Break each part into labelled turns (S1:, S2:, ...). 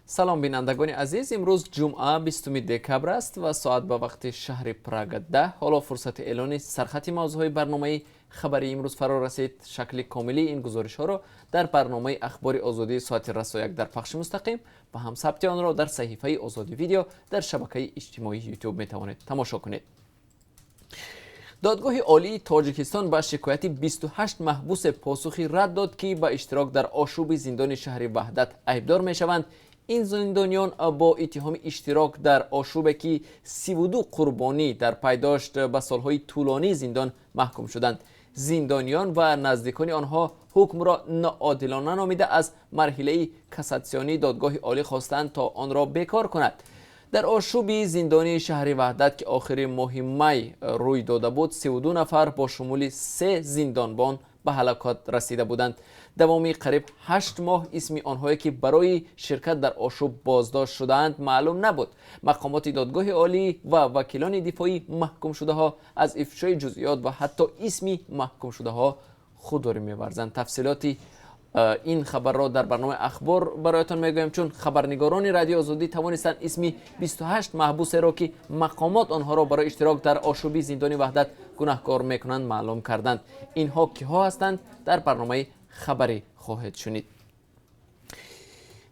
S1: سلام بینندگان عزیز، امروز جمعه 20 دکبر است و ساعت به وقت شهر پراگ 10. حالا فرصت اعلان سرخط موضوعی برنامه خبری امروز فرا رسید. شکل کاملی این گزارش ها را در برنامه اخبار آزادی ساعت رس و یک در پخش مستقیم و هم ثبت آن را در صحیفه آزادی ویدیو در شبکه اجتماعی یوتیوب می توانید تماشا کنید. دادگاه عالی تاجیکستان به شکایت 28 محبوس پاسخی رد داد که به اشتراک در آشوب زندان شهر وحدت عیبدار می شوند. این زندانیان با اتهام اشتراک در آشوب که 32 قربانی در پی داشت به سالهای طولانی زندان محکوم شدند. زندانیان و نزدیکان آنها حکم را ناعادلانه نامیده از مرحله کاساسیونی دادگاه عالی خواستند تا آن را بیکار کند. در آشوب زندانی شهر وحدت که آخر ماه می روی داده بود، 32 نفر با شمول 3 زندانبان به هلاکت رسیده بودند. دوامی قریب 8 ماه اسم آنهایی که برای شرکت در آشوب بازداشت شدند معلوم نبود. مقامات دادگاه عالی و وکیلان دفاعی محکوم شده ها از افشای جزئیات و حتی اسم محکوم شده ها خودداری می‌ورزند. تفصیلاتی این خبر را در برنامه اخبار برایتان میگویم، چون خبرنگاران رادیو آزادی توانستند اسم 28 محبوس را که مقامات آنها را برای اشتراک در آشوب زندان وحدت گناهکار میکنند معلوم کردند. اینها کیها هستند در برنامه خبری خواهید شنید.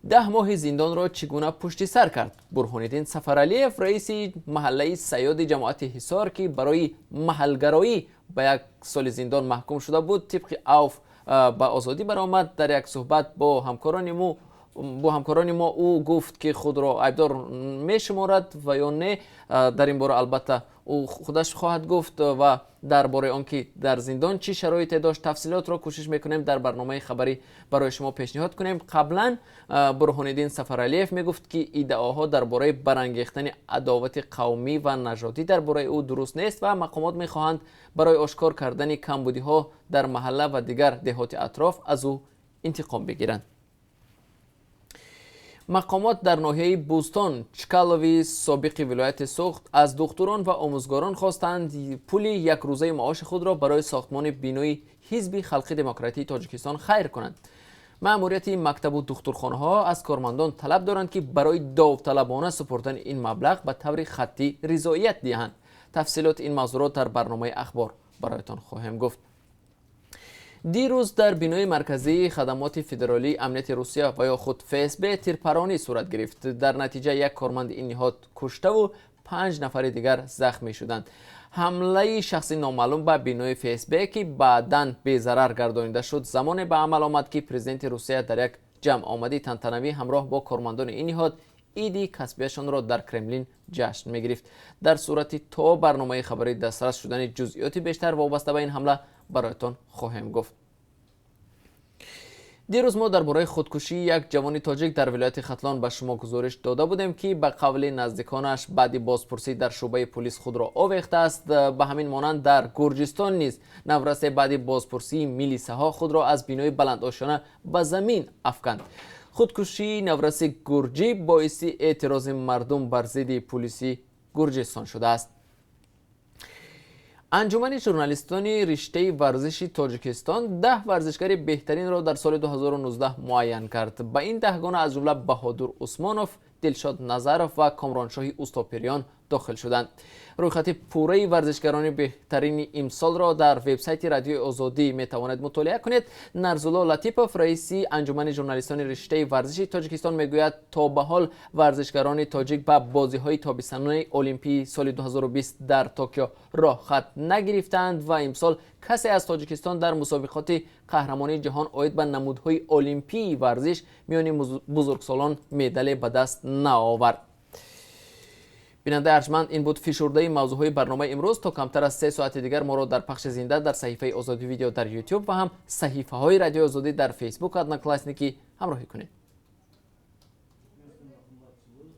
S1: 10 ماه زندان را چگونه پشت سر کرد؟ برهان‌الدین سفرعلیف رئیس محله صیاد جماعت حصار که برای محلگرایی به 1 سال زندان محکوم شده بود، طبق عوف با آزادی برآمد. در یک صحبت با همکاران ما او گفت که خود را عیبدار می شمارد و یا نه. در این باره البته او خودش خواهد گفت و درباره آنکه در زندان چی شرایطی داشت تفصیلات را کوشش میکنیم در برنامه خبری برای شما پیشنهاد کنیم. قبلا برهان‌الدین سفرعلیف میگفت که ادعاها درباره برانگیختن عداوت قومی و نژادی درباره او درست نیست و مقامات میخواهند برای آشکار کردن کمبودی ها در محله و دیگر دهات اطراف از او انتقام بگیرند. مقامات در ناحیه بوستان چکالوی سابق ولایت سوخت از دختران و آموزگاران خواستند پول یک روزه معاش خود را برای ساختمان بینای حزب خلق دموکراتی تاجیکستان خیر کنند. مأموریت مکتب و دخترخانه ها از کارمندان طلب دارند که برای داوطلبانه سپردن این مبلغ به طور خطی رضایت دهند. تفصیلات این موضوع در برنامه اخبار برایتان خواهم گفت. دیروز در بینای مرکزی خدمات فدرالی امنیت روسیه و یا خود فسب تیرپرانی صورت گرفت. در نتیجه یک کارمند این نهاد کشته و 5 نفر دیگر زخمی شدند. حمله شخصی نامعلوم به بینای فسب که بعداً به ضرر گردانیده شد زمان به عمل آمد که پرزیدنت روسیه در یک جمع آمدی تنتنوی همراه با کارمندان این نهاد ایدی کسبیشان را در کرملین جشن می‌گرفت. در صورتی تا برنامه خبری دسترس شدن جزئیات بیشتر وابسته به این حمله برایتان خواهم گفت. دیروز ما درباره خودکشی یک جوان تاجیک در ولایت ختلان به شما گزارش داده بودیم که به قول نزدیکانش بعد بازپرسی در شعبه پلیس خود را آویخته است. به همین مانند در گرجستان نیز نورسته بعد بازپرسی میلیسه ها خود را از بینای بلندآشانه به زمین افکند. خودکشی نورس گرجی باعث اعتراض مردم بر ضد پلیسی گرجستان شده است. انجمن ژورنالیستان رشته ورزشی تاجیکستان 10 ورزشکار بهترین را در سال 2019 معین کرد. به این 10 گانه از جمله بهادر عثمانوف، دلشاد نظرов و کامرانشاهی اوستاپریان داخل شدند. رویخط پوره ورزشکاران بهترین امسال را در وبسایت رادیو آزادی می توانید مطالعه کنید. نرزولا لطیپوف رئیس انجمن ژورنالیستان رشته ورزشی تاجیکستان میگوید تا به حال ورزشکاران تاجیک به بازی‌های تابستانی المپی سال 2020 در توکیو راه خط نگرفتند و امسال کسی از تاجیکستان در مسابقات قهرمانی جهان عاید به نمودهای المپی ورزش میان بزرگسالان مدال به دست نآورد. بیننده ارجمند، این بود فشرده موضوعهای برنامه امروز. تا کمتر از 3 ساعت دیگر ما را در پخش زنده در صحیفه آزادی ویدیو در یوتیوب و هم صحیفه های رادیو آزادی در فیسبوک ادناکلاسنیکی همراهی کنید.